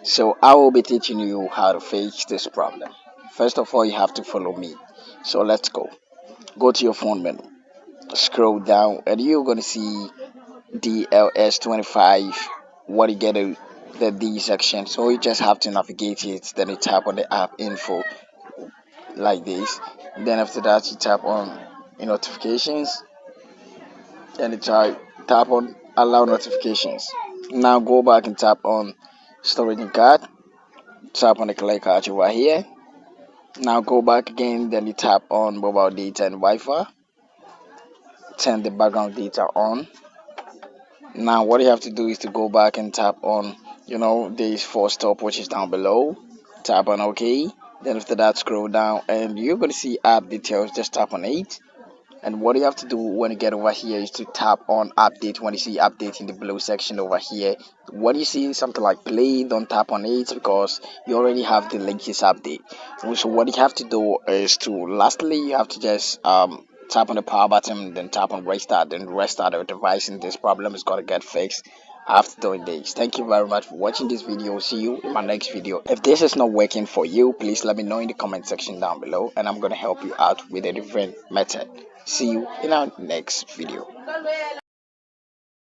So I will be teaching you how to fix this problem. First of all, you have to follow me. So let's go. Go to your phone menu, scroll down, and you're gonna see DLS25. What you get the D section. So you just have to navigate it. Then you tap on the app info like this. Then after that, you tap on notifications, and you tap on allow notifications. Now go back and tap on storage and card. Tap on the clear card over here. Now go back again, then you tap on mobile data and Wi-Fi. Turn the background data on. Now what you have to do is to go back and tap on, this force stop which is down below. Tap on OK. Then after that, scroll down and you're going to see app details. Just tap on it. And what you have to do when you get over here is to tap on update. When you see update in the below section over here, when you see something like play, don't tap on it because you already have the latest update. So what you have to do is to lastly you have to just tap on the power button, then tap on restart, then restart your device, and this problem is gonna get fixed after doing this. Thank you very much for watching this video. See you in my next video. If this is not working for you, please let me know in the comment section down below, and I'm gonna help you out with a different method. See you in our next video.